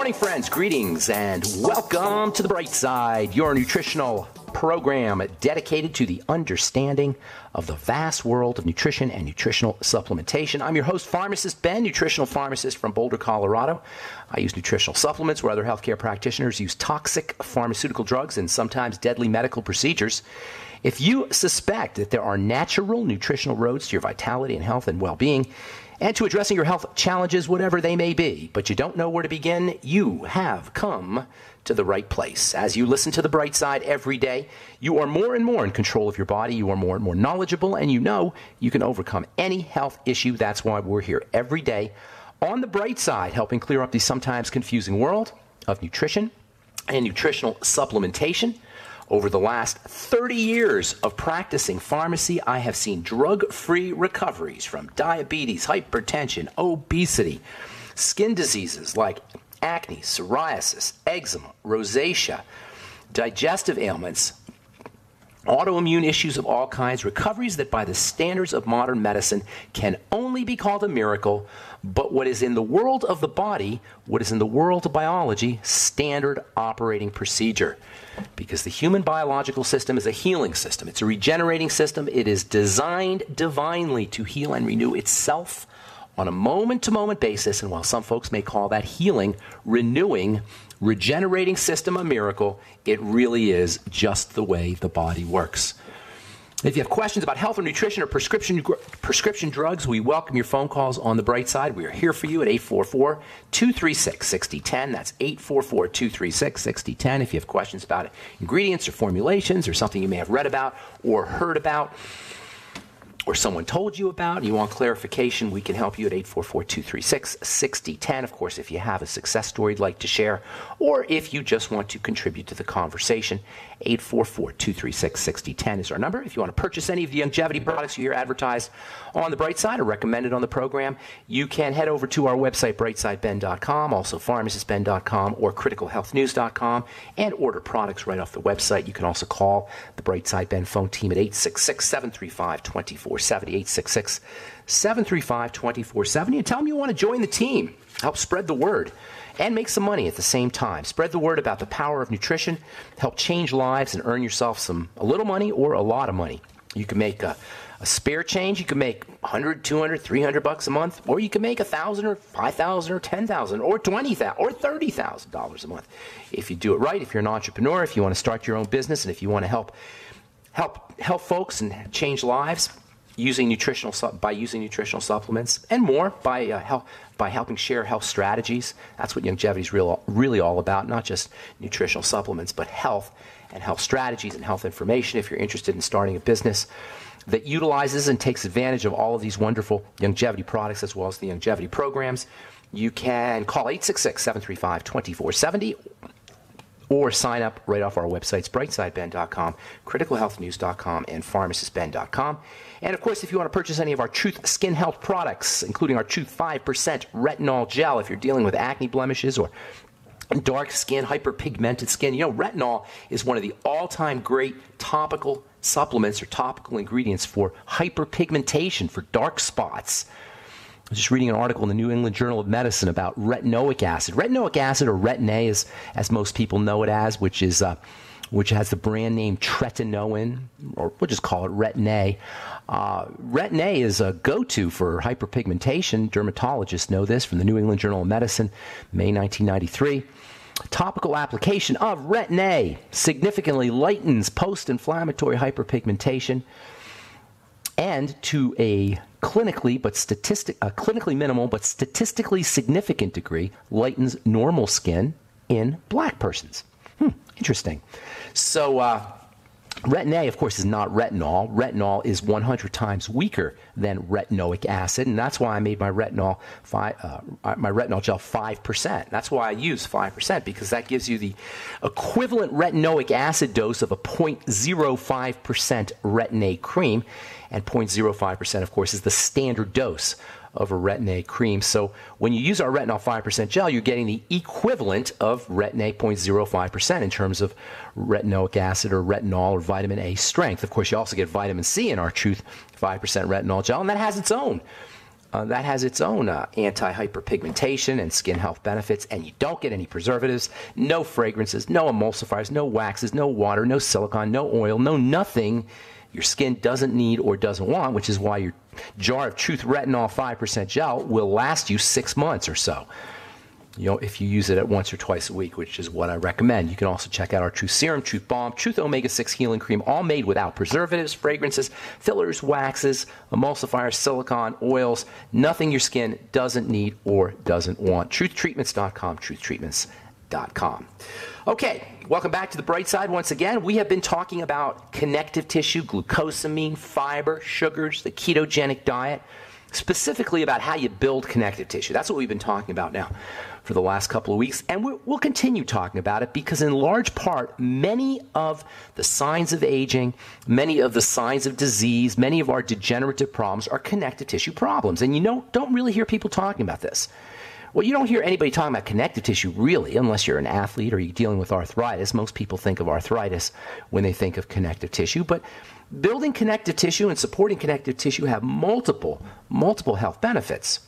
morning, friends. Greetings and welcome to The Bright Side, your nutritional program dedicated to the understanding of the vast world of nutrition and nutritional supplementation. I'm your host, Pharmacist Ben, nutritional pharmacist from Boulder, Colorado. I use nutritional supplements where other healthcare practitioners use toxic pharmaceutical drugs and sometimes deadly medical procedures. If you suspect that there are natural nutritional roads to your vitality and health and well-being, and to addressing your health challenges, whatever they may be, but you don't know where to begin, you have come to the right place. As you listen to The Bright Side every day, you are more and more in control of your body, you are more and more knowledgeable, and you know you can overcome any health issue. That's why we're here every day on The Bright Side, helping clear up the sometimes confusing world of nutrition and nutritional supplementation. Over the last 30 years of practicing pharmacy, I have seen drug-free recoveries from diabetes, hypertension, obesity, skin diseases like acne, psoriasis, eczema, rosacea, digestive ailments, autoimmune issues of all kinds, recoveries that by the standards of modern medicine can only be called a miracle, but what is in the world of the body, what is in the world of biology, standard operating procedure. Because the human biological system is a healing system. It's a regenerating system. It is designed divinely to heal and renew itself on a moment-to-moment basis. And while some folks may call that healing, renewing, regenerating system a miracle, it really is just the way the body works. If you have questions about health or nutrition or prescription drugs, we welcome your phone calls on The Bright Side. We are here for you at 844-236-6010. That's 844-236-6010. If you have questions about ingredients or formulations or something you may have read about or heard about or someone told you about and you want clarification, we can help you at 844-236-6010. Of course, if you have a success story you'd like to share or if you just want to contribute to the conversation, 844-236-6010 is our number. If you want to purchase any of the longevity products you hear advertised on The Bright Side or recommended on the program, you can head over to our website, brightsideben.com, also pharmacistben.com or criticalhealthnews.com, and order products right off the website. You can also call the Bright Side Ben phone team at 866-735-2470, 866-735-2470, and tell them you want to join the team. Help spread the word and make some money at the same time. Spread the word about the power of nutrition, help change lives, and earn yourself a little money or a lot of money. You can make a spare change. You can make $100, $200, $300 a month, or you can make $1,000 or $5,000 or $10,000 or $20,000 or $30,000 a month. If you do it right, if you're an entrepreneur, if you want to start your own business, and if you want to help folks and change lives, using nutritional supplements and more by helping share health strategies. That's what longevity is really all about, not just nutritional supplements, but health and health strategies and health information. If you're interested in starting a business that utilizes and takes advantage of all of these wonderful longevity products as well as the longevity programs, you can call 866-735-2470 or sign up right off our websites, brightsideben.com, criticalhealthnews.com, and pharmacistben.com. And, of course, if you want to purchase any of our Truth Skin Health products, including our Truth 5% retinol gel, if you're dealing with acne blemishes or dark skin, hyperpigmented skin, retinol is one of the all-time great topical supplements or topical ingredients for hyperpigmentation, for dark spots. I was just reading an article in the New England Journal of Medicine about retinoic acid. Retinoic acid, or Retin-A, as most people know it as, which has the brand name tretinoin, or we'll just call it Retin-A. Retin-A is a go-to for hyperpigmentation. Dermatologists know this from the New England Journal of Medicine, May 1993. Topical application of Retin-A significantly lightens post-inflammatory hyperpigmentation, and to a clinically minimal but statistically significant degree lightens normal skin in black persons. Interesting. So Retin-A, of course, is not retinol. Retinol is 100 times weaker than retinoic acid, and that's why I made my retinol gel 5%. That's why I use 5%, because that gives you the equivalent retinoic acid dose of a 0.05% Retin-A cream, and 0.05%, of course, is the standard dose of a Retin-A cream. So when you use our retinol 5% gel, you're getting the equivalent of Retin-A 0.05% in terms of retinoic acid or retinol or vitamin A strength. Of course, you also get vitamin C in our Truth 5% retinol gel, and that has its own that has its own anti-hyperpigmentation and skin health benefits, and you don't get any preservatives, no fragrances, no emulsifiers, no waxes, no water, no silicone, no oil, no nothing your skin doesn't need or doesn't want, which is why your jar of Truth Retinol 5% gel will last you 6 months or so. If you use it at once or twice a week, which is what I recommend. You can also check out our Truth Serum, Truth Balm, Truth Omega-6 Healing Cream, all made without preservatives, fragrances, fillers, waxes, emulsifiers, silicone, oils, nothing your skin doesn't need or doesn't want. TruthTreatments.com, TruthTreatments.com. Okay, welcome back to the bright side once again. We have been talking about connective tissue, glucosamine, fiber, sugars, the ketogenic diet, specifically about how you build connective tissue. That's what we've been talking about now for the last couple of weeks, and we'll continue talking about it because in large part, many of the signs of aging, many of the signs of disease, many of our degenerative problems are connective tissue problems. And don't really hear people talking about this. Well, you don't hear anybody talking about connective tissue really, unless you're an athlete or you're dealing with arthritis. Most people think of arthritis when they think of connective tissue, but building connective tissue and supporting connective tissue have multiple health benefits.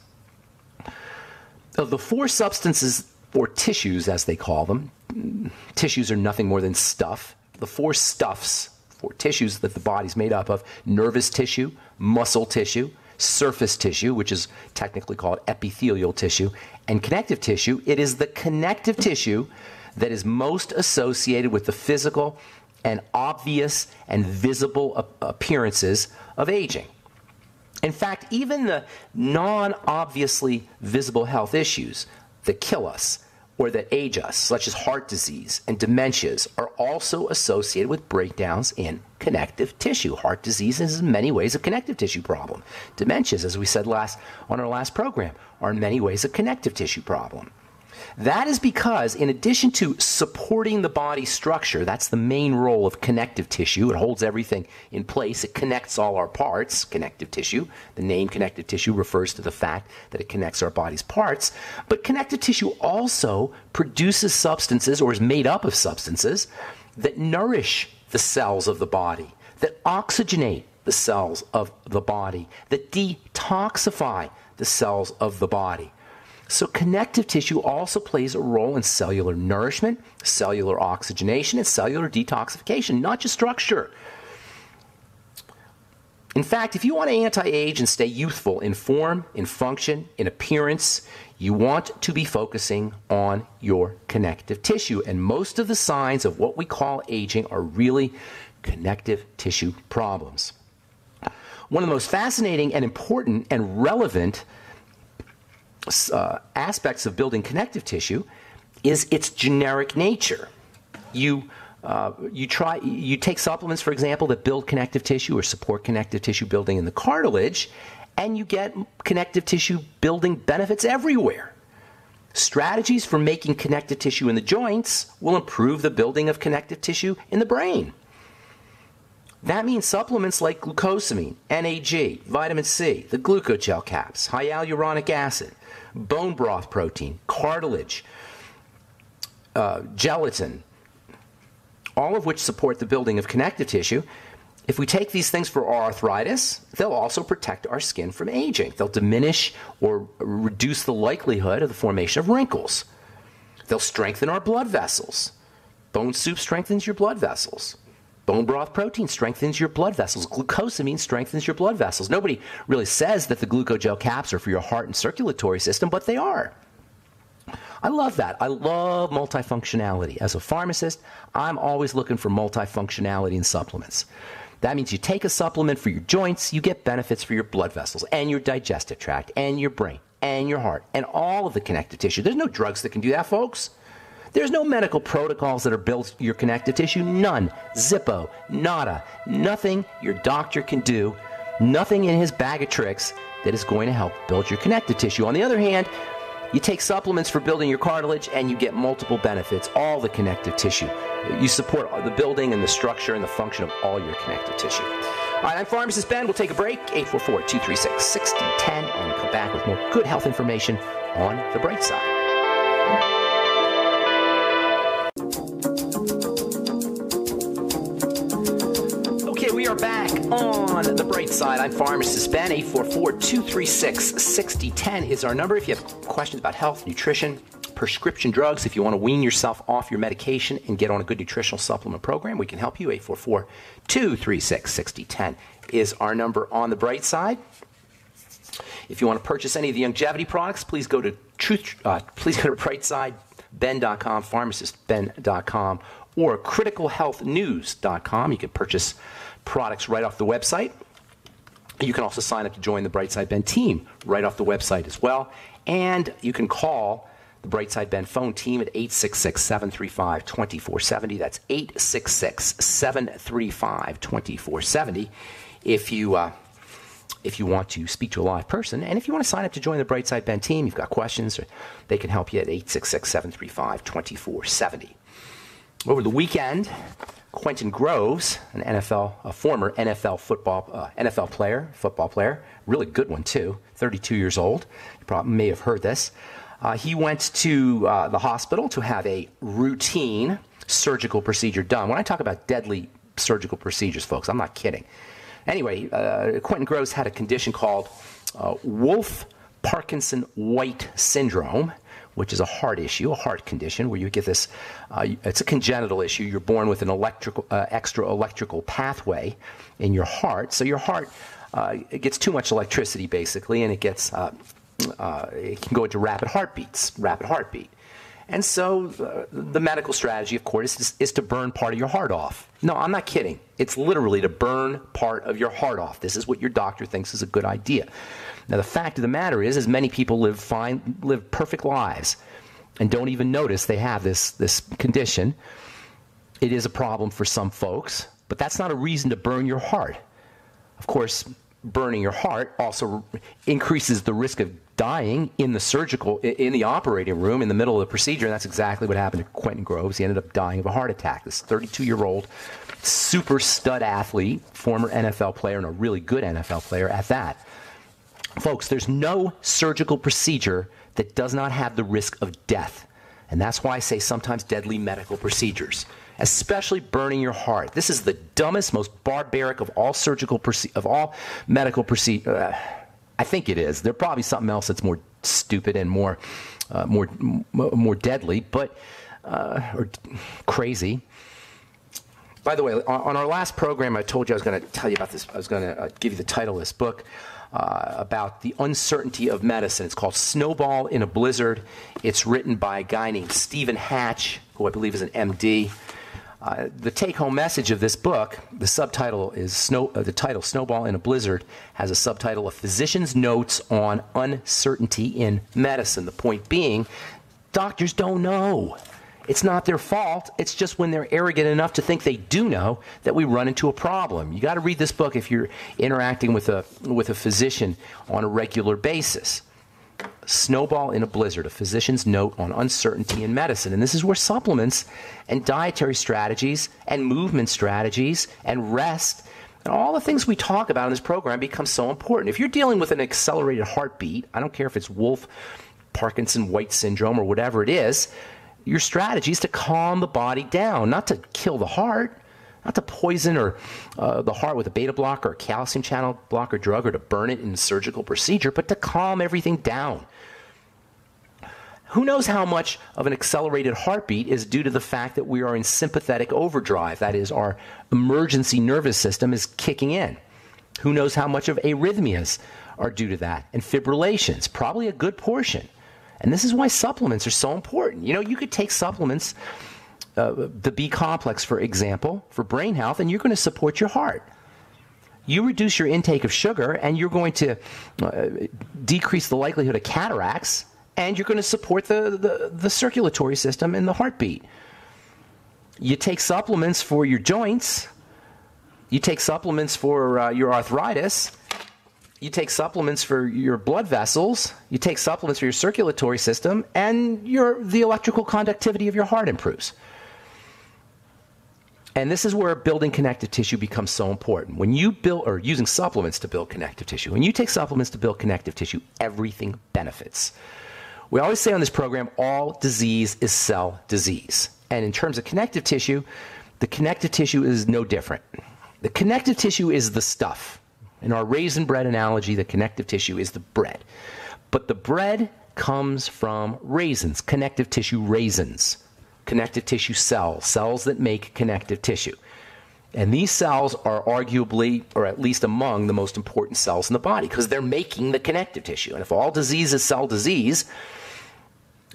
Of the 4 substances, or tissues as they call them, tissues are nothing more than stuff. The 4 stuffs, 4 tissues that the body's made up of: nervous tissue, muscle tissue, surface tissue, which is technically called epithelial tissue, and connective tissue. It is the connective tissue that is most associated with the physical and obvious and visible appearances of aging. In fact, even the non-obviously visible health issues that kill us or that age us, such as heart disease and dementias, are also associated with breakdowns in connective tissue. Heart disease is in many ways a connective tissue problem. Dementias, as we said on our last program, are in many ways a connective tissue problem. That is because, in addition to supporting the body structure, that's the main role of connective tissue. It holds everything in place. It connects all our parts, connective tissue. The name connective tissue refers to the fact that it connects our body's parts. But connective tissue also produces substances, or is made up of substances, that nourish the cells of the body, that oxygenate the cells of the body, that detoxify the cells of the body. So connective tissue also plays a role in cellular nourishment, cellular oxygenation, and cellular detoxification, not just structure. In fact, if you want to anti-age and stay youthful in form, in function, in appearance, you want to be focusing on your connective tissue. And most of the signs of what we call aging are really connective tissue problems. One of the most fascinating and important and relevant aspects of building connective tissue is its generic nature. You take supplements, for example, that build connective tissue or support connective tissue building in the cartilage, and you get connective tissue building benefits everywhere. Strategies for making connective tissue in the joints will improve the building of connective tissue in the brain. That means supplements like glucosamine, NAG, vitamin C, the glucogel caps, hyaluronic acid, bone broth protein, cartilage, gelatin, all of which support the building of connective tissue. If we take these things for arthritis, they'll also protect our skin from aging. They'll diminish or reduce the likelihood of the formation of wrinkles. They'll strengthen our blood vessels. Bone soup strengthens your blood vessels. Bone broth protein strengthens your blood vessels. Glucosamine strengthens your blood vessels. Nobody really says that the glucogel caps are for your heart and circulatory system, but they are. I love that. I love multifunctionality. As a pharmacist, I'm always looking for multifunctionality in supplements. That means you take a supplement for your joints, you get benefits for your blood vessels and your digestive tract and your brain and your heart and all of the connective tissue. There's no drugs that can do that, folks. There's no medical protocols that are built for your connective tissue. None. Zippo. Nada. Nothing your doctor can do. Nothing in his bag of tricks that is going to help build your connective tissue. On the other hand, you take supplements for building your cartilage and you get multiple benefits, all the connective tissue. You support the building and the structure and the function of all your connective tissue. All right, I'm Pharmacist Ben. We'll take a break, 844-236-6010, and come back with more good health information on The Bright Side. We are back on The Bright Bright Side. I'm Pharmacist Ben. 844-236-6010 is our number. If you have questions about health, nutrition, prescription drugs, if you want to wean yourself off your medication and get on a good nutritional supplement program, we can help you. 844-236-6010 is our number on the Bright Side. If you want to purchase any of the longevity products, please go to brightsideben.com, pharmacistben.com, or criticalhealthnews.com. You can purchase products right off the website. You can also sign up to join the Brightside Ben team right off the website as well. And you can call the Brightside Ben phone team at 866-735-2470. That's 866-735-2470 if you want to speak to a live person. And if you want to sign up to join the Brightside Ben team, you've got questions, they can help you at 866-735-2470. Over the weekend, Quentin Groves, a former NFL football player, really good one too, 32 years old. You probably may have heard this. He went to the hospital to have a routine surgical procedure done. When I talk about deadly surgical procedures, folks, I'm not kidding. Anyway, Quentin Groves had a condition called Wolff-Parkinson-White syndrome, which is a heart issue, a heart condition where you get this, it's a congenital issue. You're born with an extra electrical pathway in your heart. So your heart, it gets too much electricity basically, and it gets, it can go into rapid heartbeat. And so the medical strategy, of course, is to burn part of your heart off. No, I'm not kidding. It's literally to burn part of your heart off. This is what your doctor thinks is a good idea. Now, the fact of the matter is many people live perfect lives and don't even notice they have this condition. It is a problem for some folks, but that's not a reason to burn your heart. Of course, burning your heart also increases the risk of dying in the operating room in the middle of the procedure, and that's exactly what happened to Quentin Groves. He ended up dying of a heart attack. This 32-year-old super stud athlete, former NFL player, and a really good NFL player at that. Folks, there's no surgical procedure that does not have the risk of death, and that's why I say sometimes deadly medical procedures, especially burning your heart. This is the dumbest, most barbaric of all medical procedures. I think it is. There's probably something else that's more stupid and more deadly, but or crazy. By the way, on our last program, I told you I was going to tell you about this. I was going to give you the title of this book about the uncertainty of medicine. It's called Snowball in a Blizzard. It's written by a guy named Stephen Hatch, who I believe is an MD. The take-home message of this book, the subtitle is the title Snowball in a Blizzard has a subtitle of Physician's Notes on Uncertainty in Medicine. The point being, doctors don't know. It's not their fault. It's just when they're arrogant enough to think they do know that we run into a problem. You got to read this book if you're interacting with a physician on a regular basis. Snowball in a Blizzard, a physician's note on uncertainty in medicine. And this is where supplements and dietary strategies and movement strategies and rest and all the things we talk about in this program become so important. If you're dealing with an accelerated heartbeat, I don't care if it's Wolff-Parkinson-White syndrome or whatever it is, your strategy is to calm the body down, not to kill the heart, not to poison the heart with a beta blocker or calcium channel blocker drug or to burn it in a surgical procedure, but to calm everything down. Who knows how much of an accelerated heartbeat is due to the fact that we are in sympathetic overdrive, that is, our emergency nervous system is kicking in. Who knows how much of arrhythmias are due to that, and fibrillations, probably a good portion. And this is why supplements are so important. You know, you could take supplements, the B complex, for example, for brain health, and you're going to support your heart. You reduce your intake of sugar, and you're going to decrease the likelihood of cataracts, and you're going to support the circulatory system and the heartbeat. You take supplements for your joints. You take supplements for your arthritis. You take supplements for your blood vessels. You take supplements for your circulatory system, and the electrical conductivity of your heart improves. And this is where building connective tissue becomes so important. When you using supplements to build connective tissue, when you take supplements to build connective tissue, everything benefits. We always say on this program, all disease is cell disease. And in terms of connective tissue, the connective tissue is no different. The connective tissue is the stuff. In our raisin bread analogy, the connective tissue is the bread. But the bread comes from raisins, connective tissue raisins, connective tissue cells, cells that make connective tissue. And these cells are arguably, or at least among, the most important cells in the body because they're making the connective tissue. And if all disease is cell disease,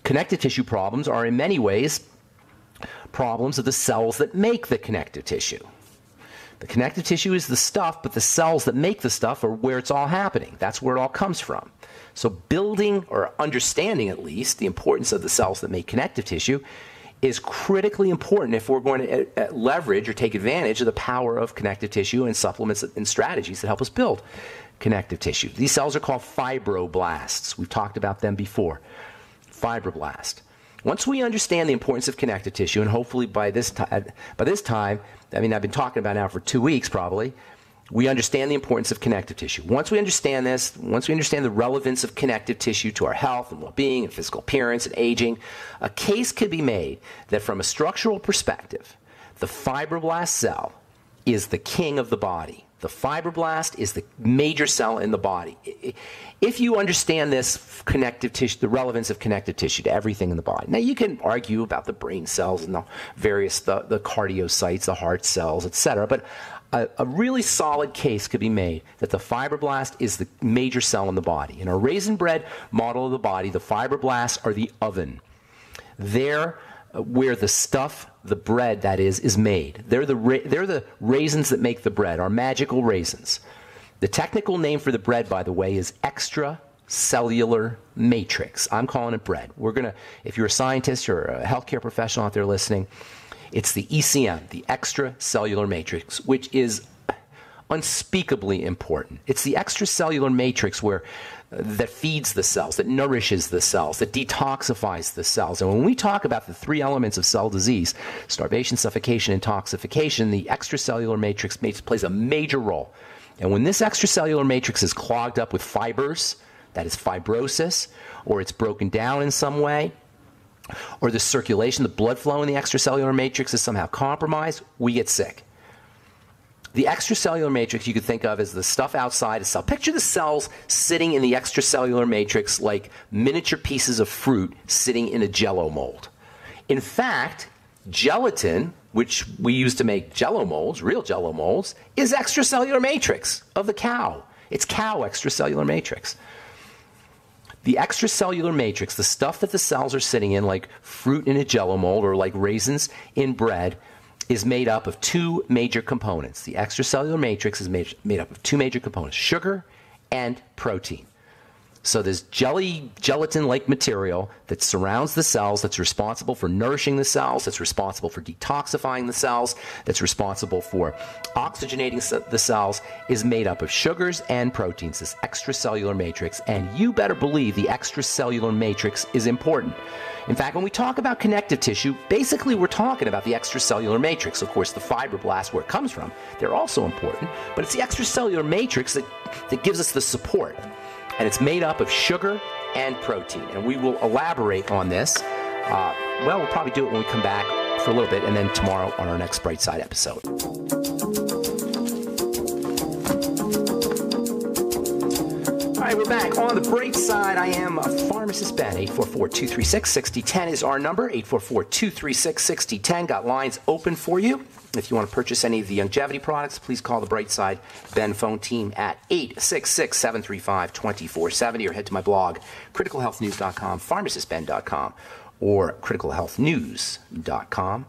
connective tissue problems are in many ways problems of the cells that make the connective tissue. The connective tissue is the stuff, but the cells that make the stuff are where it's all happening. That's where it all comes from. So building, or understanding at least, the importance of the cells that make connective tissue is critically important if we're going to leverage or take advantage of the power of connective tissue and supplements and strategies that help us build connective tissue. These cells are called fibroblasts. We've talked about them before. Fibroblast. Once we understand the importance of connective tissue, and hopefully by this time, I mean, I've been talking about it now for 2 weeks probably, we understand the importance of connective tissue. Once we understand this, once we understand the relevance of connective tissue to our health and well-being and physical appearance and aging, a case could be made that from a structural perspective, the fibroblast cell is the king of the body. The fibroblast is the major cell in the body. If you understand this connective tissue, the relevance of connective tissue to everything in the body. Now, you can argue about the brain cells and the various, the cardiocytes, the heart cells, etc., but a really solid case could be made that the fibroblast is the major cell in the body. In our raisin bread model of the body, the fibroblasts are the oven. They're where the stuff, the bread that is made. They're the raisins that make the bread, our magical raisins. The technical name for the bread, by the way, is extracellular matrix. I'm calling it bread. We're going to, if you're a scientist or a healthcare professional out there listening, it's the ECM, the extracellular matrix, which is unspeakably important. It's the extracellular matrix that feeds the cells, that nourishes the cells, that detoxifies the cells. And when we talk about the three elements of cell disease, starvation, suffocation, intoxication, the extracellular matrix plays a major role. And when this extracellular matrix is clogged up with fibers, that is fibrosis, or it's broken down in some way, or the circulation, the blood flow in the extracellular matrix is somehow compromised, we get sick. The extracellular matrix you could think of as the stuff outside a cell. Picture the cells sitting in the extracellular matrix like miniature pieces of fruit sitting in a Jell-O mold. In fact, gelatin, which we use to make Jell-O molds, real Jell-O molds, is extracellular matrix of the cow. It's cow extracellular matrix. The extracellular matrix, the stuff that the cells are sitting in, like fruit in a Jell-O mold or like raisins in bread, is made up of two major components. The extracellular matrix is made up of two major components, sugar and protein. So there's gelatin-like material that surrounds the cells, that's responsible for nourishing the cells, that's responsible for detoxifying the cells, that's responsible for oxygenating the cells, is made up of sugars and proteins, this extracellular matrix. And you better believe the extracellular matrix is important. In fact, when we talk about connective tissue, basically we're talking about the extracellular matrix. Of course, the fibroblasts, where it comes from, they're also important, but it's the extracellular matrix that gives us the support. And it's made up of sugar and protein. And we will elaborate on this. Well, we'll probably do it when we come back for a little bit, and then tomorrow on our next Bright Side episode. All right, we're back on the Bright Side. I am Pharmacist Ben. 844-236-6010 is our number. 844-236-6010. Got lines open for you. If you want to purchase any of the longevity products, please call the Bright Side Ben phone team at 866-735-2470 or head to my blog, criticalhealthnews.com, pharmacistben.com, or criticalhealthnews.com.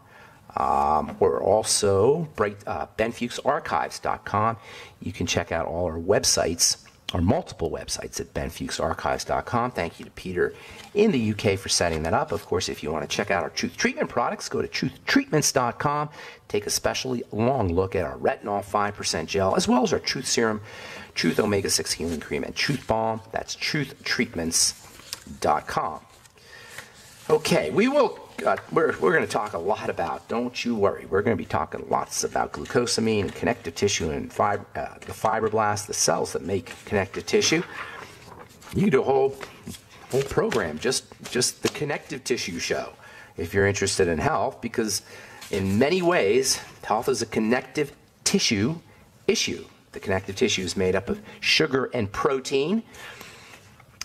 Or also benfuchsarchives.com. You can check out all our websites, our multiple websites at benfuchsarchives.com. Thank you to Peter in the UK for setting that up. Of course, if you want to check out our Truth Treatment products, go to truthtreatments.com. Take a specially long look at our Retinol 5% gel, as well as our Truth Serum, Truth Omega-6 Healing Cream, and Truth Balm. That's truthtreatments.com. Okay, we're going to talk a lot about, don't you worry, we're going to be talking lots about glucosamine, connective tissue, and the fibroblasts, the cells that make connective tissue. You can do a whole program, just the connective tissue show, if you're interested in health, because in many ways, health is a connective tissue issue. The connective tissue is made up of sugar and protein.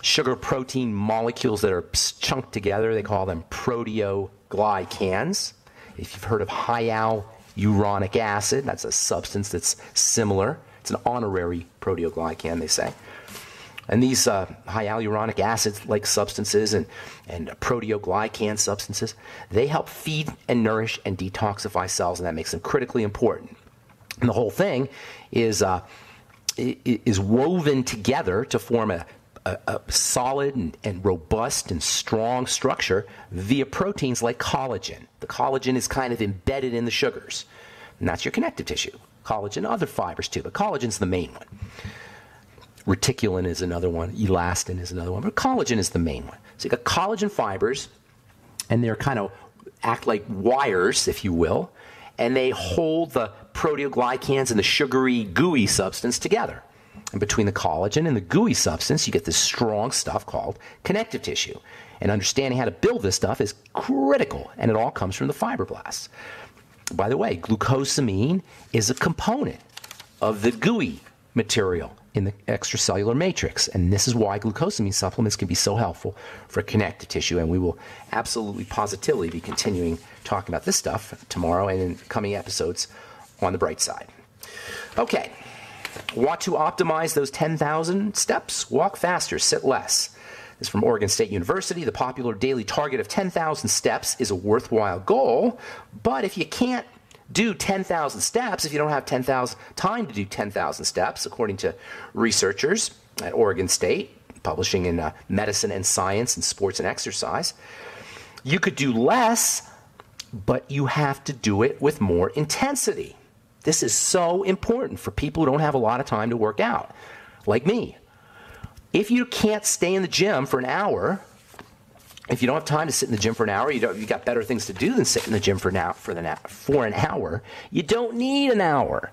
Sugar-protein molecules that are chunked together, they call them proteoglycans. If you've heard of hyaluronic acid, that's a substance that's similar. It's an honorary proteoglycan, they say. And these hyaluronic acid-like substances and proteoglycan substances, they help feed and nourish and detoxify cells, and that makes them critically important. And the whole thing is woven together to form a solid and robust and strong structure via proteins like collagen. The collagen is kind of embedded in the sugars, and that's your connective tissue. Collagen, other fibers too, but collagen's the main one. Reticulin is another one. Elastin is another one, but collagen is the main one. So you got collagen fibers, and they're kind of act like wires, if you will, and they hold the proteoglycans and the sugary, gooey substance together. And between the collagen and the gooey substance, you get this strong stuff called connective tissue. And understanding how to build this stuff is critical, and it all comes from the fibroblasts. By the way, glucosamine is a component of the gooey material in the extracellular matrix, and this is why glucosamine supplements can be so helpful for connective tissue, and we will absolutely positively be continuing talking about this stuff tomorrow and in coming episodes on the bright side. Okay. Want to optimize those 10,000 steps? Walk faster, sit less. This is from Oregon State University. The popular daily target of 10,000 steps is a worthwhile goal, but if you can't do 10,000 steps, if you don't have time to do 10,000 steps, according to researchers at Oregon State, publishing in Medicine and Science and Sports and Exercise, you could do less, but you have to do it with more intensity. This is so important for people who don't have a lot of time to work out, like me. If you can't stay in the gym for an hour, if you don't have time to sit in the gym for an hour, you got better things to do than sit in the gym for an hour. You don't need an hour.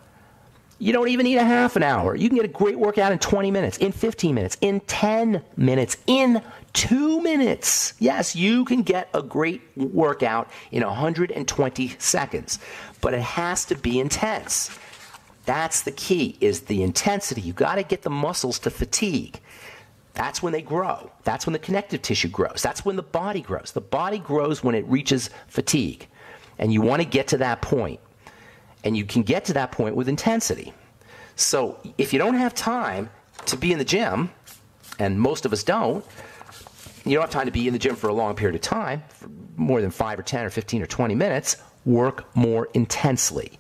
You don't even need a half an hour. You can get a great workout in 20 minutes, in 15 minutes, in 10 minutes, in 2 minutes. Yes, you can get a great workout in 120 seconds, but it has to be intense. That's the key, is the intensity. You've got to get the muscles to fatigue. That's when they grow. That's when the connective tissue grows. That's when the body grows. The body grows when it reaches fatigue, and you want to get to that point. And you can get to that point with intensity. So if you don't have time to be in the gym, and most of us don't, you don't have time to be in the gym for a long period of time, for more than 5 or 10 or 15 or 20 minutes, work more intensely.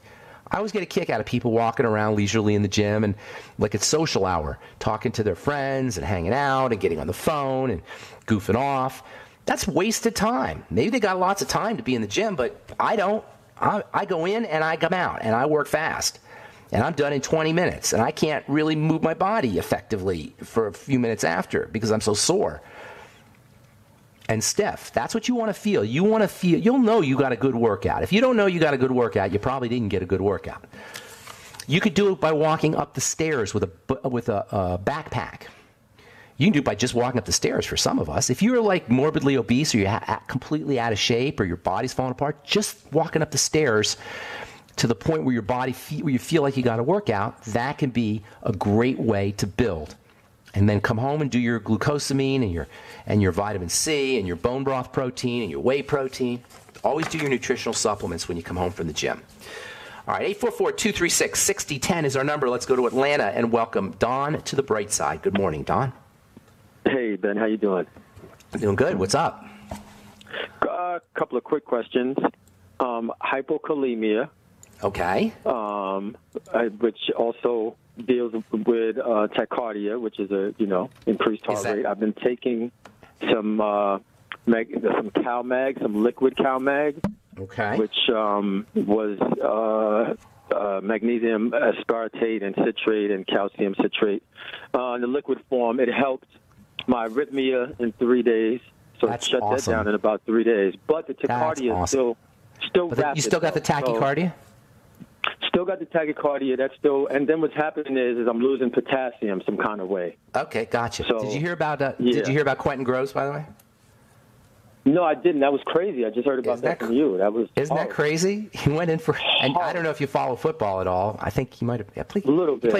I always get a kick out of people walking around leisurely in the gym and like it's social hour, talking to their friends and hanging out and getting on the phone and goofing off. That's wasted time. Maybe they got lots of time to be in the gym, but I don't. I go in and I come out and I work fast. And I'm done in 20 minutes. And I can't really move my body effectively for a few minutes after because I'm so sore and stiff. That's what you want to feel. You want to feel, you'll know you got a good workout. If you don't know you got a good workout, you probably didn't get a good workout. You could do it by walking up the stairs with a backpack. You can do it by just walking up the stairs for some of us. If you're like morbidly obese or you're completely out of shape or your body's falling apart, just walking up the stairs to the point where where you feel like you got a workout, that can be a great way to build. And then come home and do your glucosamine and your vitamin C and your bone broth protein and your whey protein. Always do your nutritional supplements when you come home from the gym. All right, 844-236-6010 is our number. Let's go to Atlanta and welcome Don to the bright side. Good morning, Don. Hey, Ben, how you doing? Doing good. What's up? A couple of quick questions. Hypokalemia. Okay. Which also deals with tachycardia, which is increased heart rate. I've been taking some CalMag, some liquid CalMag. Okay. Which was magnesium aspartate and citrate and calcium citrate. In the liquid form, it helped my arrhythmia in 3 days. So it shut that down in about 3 days. But the tachycardia is still rapid. You still got the tachycardia? Still got the tachycardia. That's still, and then what's happening is I'm losing potassium some kind of way. Okay, gotcha. So, did you hear about Quentin Groves, by the way? No, I didn't. That was crazy. I just heard about that from you. That was Isn't that crazy? He went in for, and I don't know if you follow football at all. I think he might have played a little bit.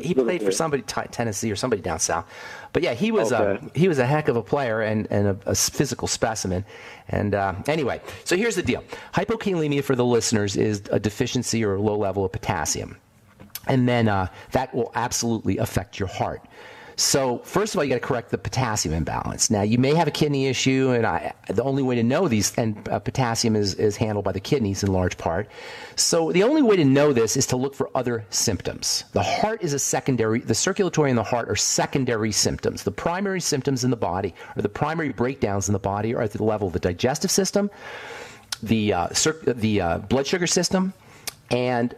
He played for somebody, Tennessee or somebody down south. But yeah, he was a heck of a player and a physical specimen. And anyway, so here's the deal: hypokalemia for the listeners is a deficiency or a low level of potassium, and then that will absolutely affect your heart. So first of all, you got to correct the potassium imbalance. Now, you may have a kidney issue, and the only way to know these, and potassium is handled by the kidneys in large part. So the only way to know this is to look for other symptoms. The heart is a secondary, the circulatory and the heart are secondary symptoms. The primary symptoms in the body, or the primary breakdowns in the body, are at the level of the digestive system, the blood sugar system, and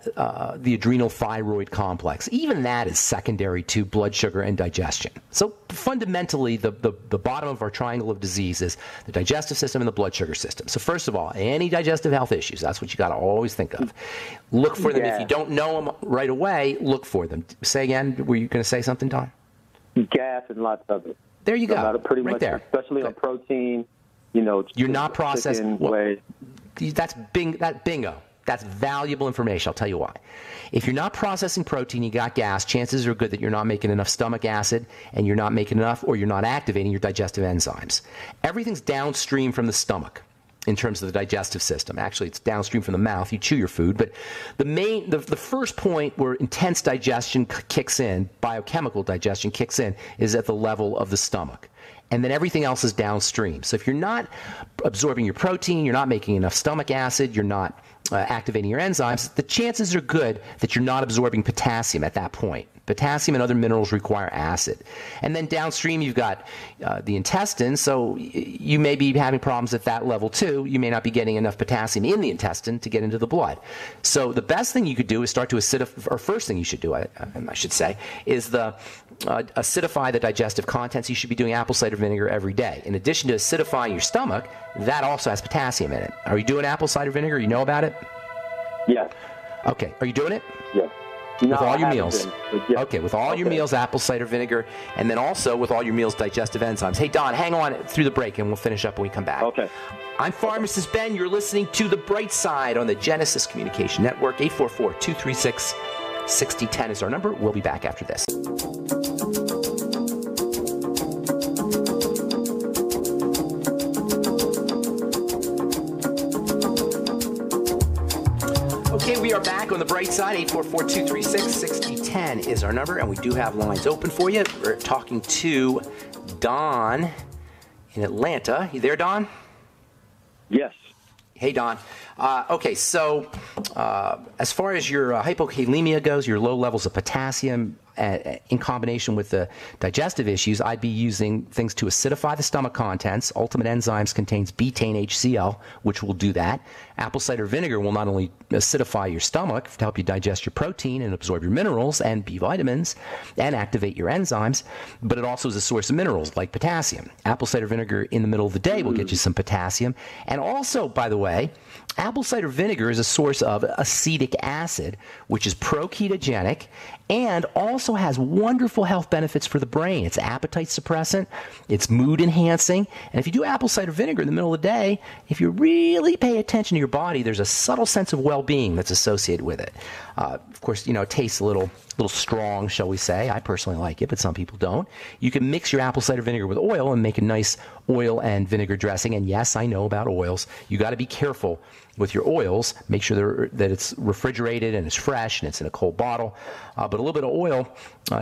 the adrenal thyroid complex. Even that is secondary to blood sugar and digestion. So fundamentally, the bottom of our triangle of disease is the digestive system and the blood sugar system. So first of all, any digestive health issues, that's what you got to always think of. Look for them. If you don't know them right away, look for them. Say again, were you going to say something, Don? Gas and lots of it. There you go. Pretty much, there. Especially on protein, you know. You're not processed. Well, that's bingo. That's valuable information. I'll tell you why. If you're not processing protein, you got gas, chances are good that you're not making enough stomach acid, and you're not making enough, or you're not activating your digestive enzymes. Everything's downstream from the stomach in terms of the digestive system. Actually, it's downstream from the mouth. You chew your food. But the first point where intense digestion kicks in, biochemical digestion kicks in, is at the level of the stomach. And then everything else is downstream. So if you're not absorbing your protein, you're not making enough stomach acid, you're not activating your enzymes, the chances are good that you're not absorbing potassium at that point. Potassium and other minerals require acid. And then downstream, you've got the intestine, so you may be having problems at that level too. You may not be getting enough potassium in the intestine to get into the blood. So the best thing you could do is start to acidify, or first thing you should do, I should say, is acidify the digestive contents. You should be doing apple cider vinegar every day. In addition to acidifying your stomach, that also has potassium in it. Are you doing apple cider vinegar? You know about it? Yes. Okay. Are you doing it? Yes. With all your meals. Okay, with all your meals, apple cider vinegar, and then also with all your meals, digestive enzymes. Hey, Don, hang on through the break, and we'll finish up when we come back. Okay. I'm Pharmacist Ben. You're listening to The Bright Side on the Genesis Communication Network. 844-236-6010 is our number. We'll be back after this. Okay, we are back on The Bright Side. 844-236-6010 is our number, and we do have lines open for you. We're talking to Don in Atlanta. You there, Don? Yes. Hey, Don. Okay, so as far as your hypokalemia goes, your low levels of potassium, in combination with the digestive issues, I'd be using things to acidify the stomach contents. Ultimate Enzymes contains betaine HCl, which will do that. Apple cider vinegar will not only acidify your stomach to help you digest your protein and absorb your minerals and B vitamins and activate your enzymes, but it also is a source of minerals like potassium. Apple cider vinegar in the middle of the day will get you some potassium. And also, by the way, apple cider vinegar is a source of acetic acid, which is pro-ketogenic and also has wonderful health benefits for the brain. It's appetite suppressant, it's mood enhancing, and if you do apple cider vinegar in the middle of the day, if you really pay attention to your body, there's a subtle sense of well-being that's associated with it. Of course, you know, it tastes a little strong, shall we say. I personally like it, but some people don't. You can mix your apple cider vinegar with oil and make a nice oil and vinegar dressing. And yes, I know about oils. You got to be careful with your oils. Make sure that it's refrigerated and it's fresh and it's in a cold bottle. But a little bit of oil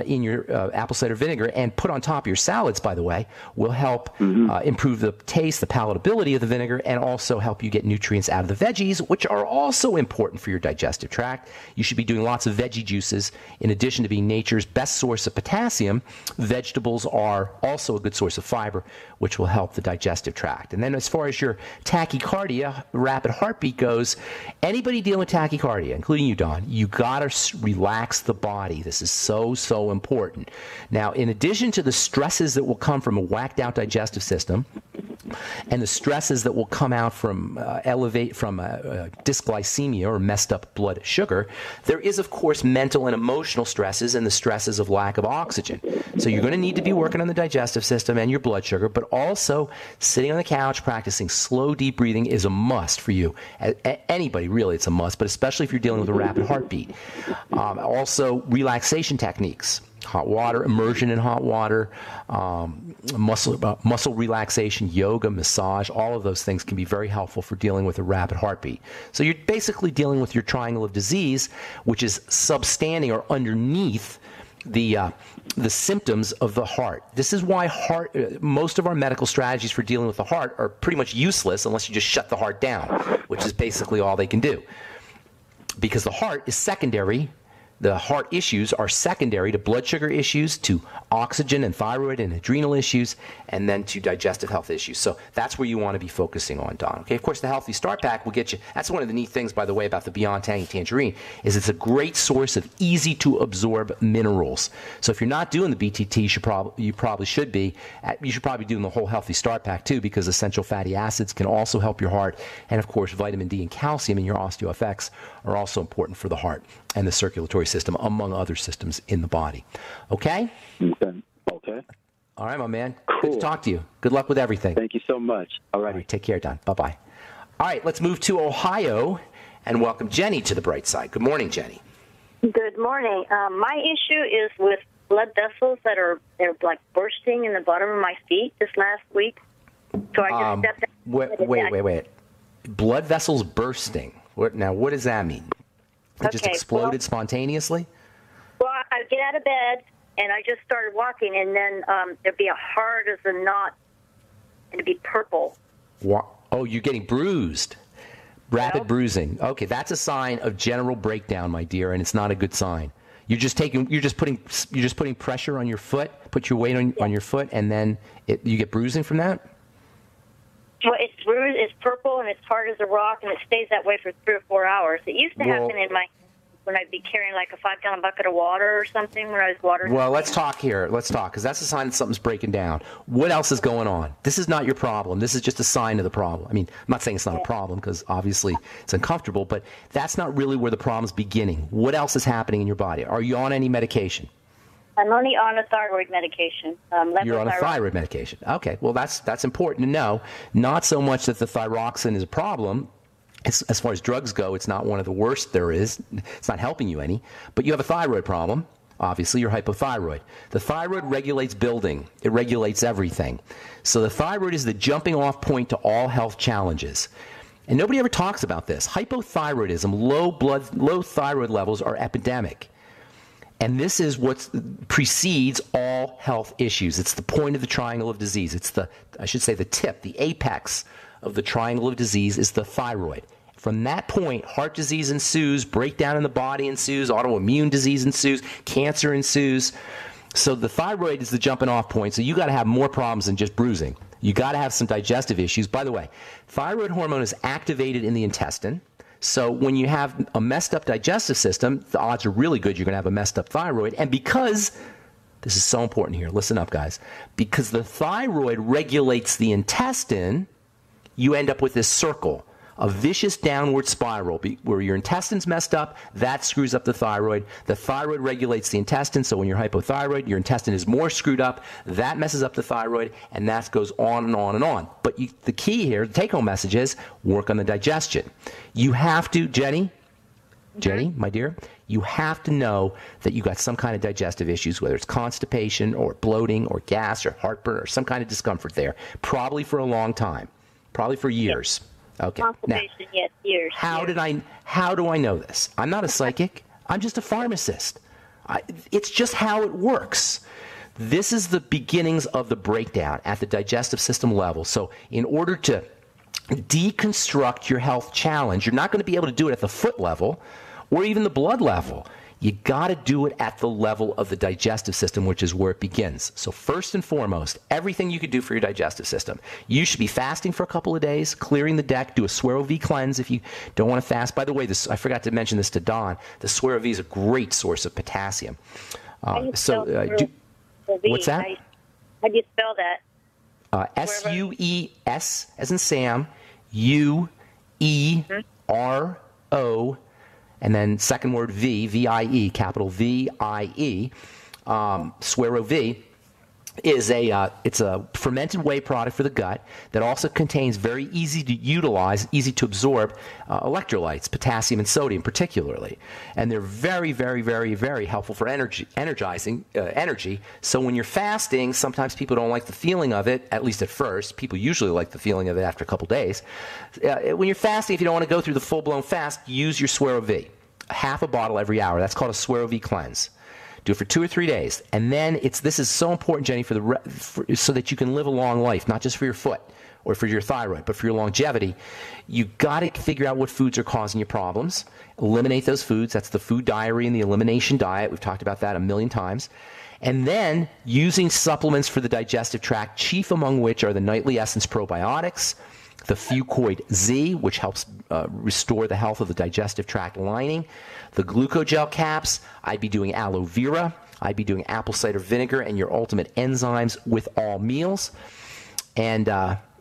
in your apple cider vinegar and put on top of your salads, by the way, will help improve the taste, the palatability of the vinegar, and also help you get nutrients out of the veggies, which are also important for your digestive tract. You should be doing lots of veggie juices. In addition to being nature's best source of potassium, vegetables are also a good source of fiber, which will help the digestive tract. And then as far as your tachycardia, rapid heartbeat goes, anybody dealing with tachycardia, including you, Don, you got to relax the body. This is so important. Now, in addition to the stresses that will come from a whacked out digestive system, and the stresses that will come out from dysglycemia or messed up blood sugar, there is, of course, mental and emotional stresses and the stresses of lack of oxygen. So you're going to need to be working on the digestive system and your blood sugar, but also sitting on the couch practicing slow, deep breathing is a must for you. Anybody, really, it's a must, but especially if you're dealing with a rapid heartbeat. Also, relaxation techniques. Hot water, immersion in hot water, muscle relaxation, yoga, massage, all of those things can be very helpful for dealing with a rapid heartbeat. So you're basically dealing with your triangle of disease, which is substanding or underneath the symptoms of the heart. This is why most of our medical strategies for dealing with the heart are pretty much useless unless you just shut the heart down, which is basically all they can do. Because the heart is secondary. The heart issues are secondary to blood sugar issues, to oxygen and thyroid and adrenal issues, and then to digestive health issues. So that's where you want to be focusing on, Don. Okay, of course, the Healthy Start Pack will get you. That's one of the neat things, by the way, about the Beyond Tangy Tangerine, is it's a great source of easy-to-absorb minerals. So if you're not doing the BTT, you probably should be. You should probably be doing the whole Healthy Start Pack, too, because essential fatty acids can also help your heart. And, of course, vitamin D and calcium in your OsteoFX are also important for the heart and the circulatory system, among other systems in the body. Okay? Okay. All right, my man. Cool. Good to talk to you. Good luck with everything. Thank you so much. All right. Take care, Don. Bye-bye. All right, let's move to Ohio and welcome Jenny to the bright side. Good morning, Jenny. Good morning. My issue is with blood vessels they're like bursting in the bottom of my feet this last week. So I just stepped out. Wait. Blood vessels bursting. Now, what does that mean? It just exploded spontaneously? Well, I get out of bed, and I just started walking, and then there'd be a hard as a knot, and it'd be purple. Oh, you're getting bruised. Rapid bruising. Okay, that's a sign of general breakdown, my dear, and it's not a good sign. You're just putting pressure on your foot, put your weight on your foot, and then you get bruising from that? Well, it's bruised, it's purple, and it's hard as a rock, and it stays that way for 3 or 4 hours. It used to happen when I'd be carrying like a 5-gallon bucket of water or something when I was watering. Well, let's talk here. Let's talk, because that's a sign that something's breaking down. What else is going on? This is not your problem. This is just a sign of the problem. I mean, I'm not saying it's not a problem, because obviously it's uncomfortable, but that's not really where the problem's beginning. What else is happening in your body? Are you on any medication? I'm only on a thyroid medication. You're on a thyroid medication. Okay, well, that's important to know. Not so much that the thyroxine is a problem. As far as drugs go, it's not one of the worst there is. It's not helping you any. But you have a thyroid problem. Obviously, you're hypothyroid. The thyroid regulates building. It regulates everything. So the thyroid is the jumping off point to all health challenges. And nobody ever talks about this. Hypothyroidism, low thyroid levels are epidemic. And this is what precedes all health issues. It's the point of the triangle of disease. It's the tip, the apex of the triangle of disease is the thyroid. From that point, heart disease ensues, breakdown in the body ensues, autoimmune disease ensues, cancer ensues. So the thyroid is the jumping off point. So you got to have more problems than just bruising. You got to have some digestive issues. By the way, thyroid hormone is activated in the intestine. So when you have a messed up digestive system, the odds are really good you're going to have a messed up thyroid. And because, this is so important here, listen up, guys, because the thyroid regulates the intestine, you end up with this circle, a vicious downward spiral where your intestine's messed up, that screws up the thyroid. The thyroid regulates the intestine, so when you're hypothyroid, your intestine is more screwed up, that messes up the thyroid, and that goes on and on and on. But the key here, the take-home message is work on the digestion. You have to, Jenny, my dear, you have to know that you got some kind of digestive issues, whether it's constipation or bloating or gas or heartburn or some kind of discomfort there, probably for a long time, probably for years. Yes. Okay. Constipation, now, yes, years. How do I know this? I'm not a psychic. I'm just a pharmacist. It's just how it works. This is the beginnings of the breakdown at the digestive system level. So in order to deconstruct your health challenge, you're not going to be able to do it at the foot level or even the blood level. You got to do it at the level of the digestive system, which is where it begins. So first and foremost, everything you could do for your digestive system. You should be fasting for a couple of days, clearing the deck, do a Suero V cleanse if you don't want to fast. By the way, I forgot to mention this to Don. The Suero V is a great source of potassium. What's that? How do you spell that? SUES as in Sam, UERO, and then second word VIE, capital VIE, Suero V. It's a fermented whey product for the gut that also contains very easy to utilize, easy to absorb electrolytes, potassium and sodium particularly. And they're very, very, very, very helpful for energy. So when you're fasting, sometimes people don't like the feeling of it, at least at first. People usually like the feeling of it after a couple days. When you're fasting, if you don't want to go through the full-blown fast, use your Suero V. Half a bottle every hour. That's called a Suero V cleanse. Do it for 2 or 3 days, and then this is so important, Jenny, so that you can live a long life, not just for your foot or for your thyroid, but for your longevity. You got to figure out what foods are causing you problems. Eliminate those foods. That's the food diary and the elimination diet. We've talked about that a million times. And then using supplements for the digestive tract, chief among which are the Nightly Essence probiotics, the Fucoid Z, which helps restore the health of the digestive tract lining, the glucogel caps. I'd be doing aloe vera. I'd be doing apple cider vinegar and your ultimate enzymes with all meals. And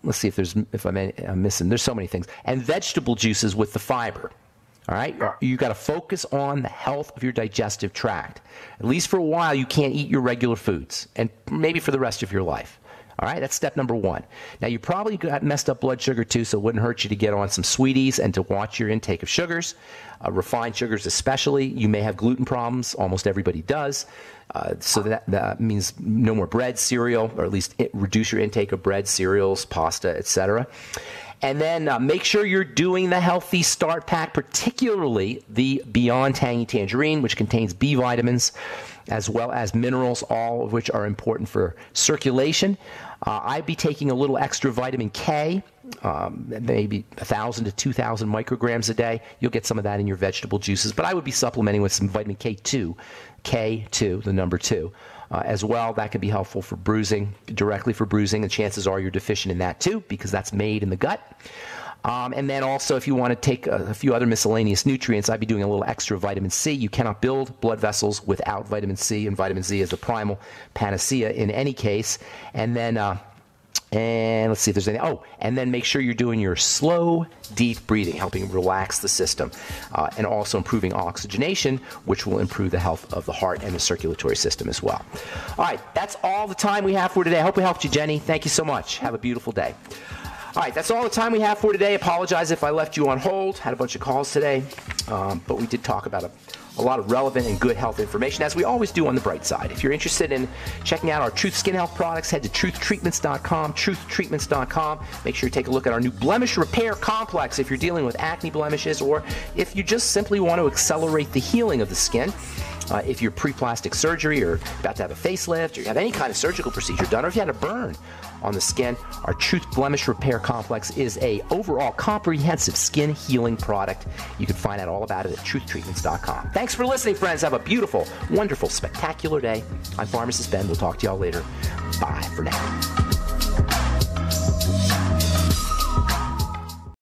let's see if I'm missing. There's so many things. And vegetable juices with the fiber. All right? You got to focus on the health of your digestive tract. At least for a while, you can't eat your regular foods, and maybe for the rest of your life. All right, that's step number 1. Now, you probably got messed up blood sugar too, so it wouldn't hurt you to get on some sweeties and to watch your intake of sugars, refined sugars especially. You may have gluten problems. Almost everybody does. So that means no more bread, cereal, or at least reduce your intake of bread, cereals, pasta, etc. And then make sure you're doing the Healthy Start Pack, particularly the Beyond Tangy Tangerine, which contains B vitamins as well as minerals, all of which are important for circulation. I'd be taking a little extra vitamin K, maybe 1,000 to 2,000 micrograms a day. You'll get some of that in your vegetable juices, but I would be supplementing with some vitamin K2, the number 2. As well, that can be helpful for bruising, directly for bruising, and chances are you're deficient in that too, because that's made in the gut. And then also, if you want to take a few other miscellaneous nutrients, I'd be doing a little extra vitamin C. You cannot build blood vessels without vitamin C, and vitamin C is the primal panacea in any case. And then, and let's see if there's any. Oh, and then make sure you're doing your slow, deep breathing, helping relax the system, and also improving oxygenation, which will improve the health of the heart and the circulatory system as well. All right, that's all the time we have for today. I hope we helped you, Jenny. Thank you so much. Have a beautiful day. All right, that's all the time we have for today. Apologize if I left you on hold. Had a bunch of calls today, but we did talk about a lot of relevant and good health information, as we always do on the bright side. If you're interested in checking out our Truth Skin Health products, head to truthtreatments.com, truthtreatments.com. Make sure you take a look at our new Blemish Repair Complex if you're dealing with acne blemishes, or if you just simply want to accelerate the healing of the skin. If you're pre-plastic surgery or about to have a facelift, or you have any kind of surgical procedure done, or if you had a burn on the skin, our Truth Blemish Repair Complex is a overall comprehensive skin healing product. You can find out all about it at truthtreatments.com. Thanks for listening, friends. Have a beautiful, wonderful, spectacular day. I'm Pharmacist Ben. We'll talk to y'all later. Bye for now.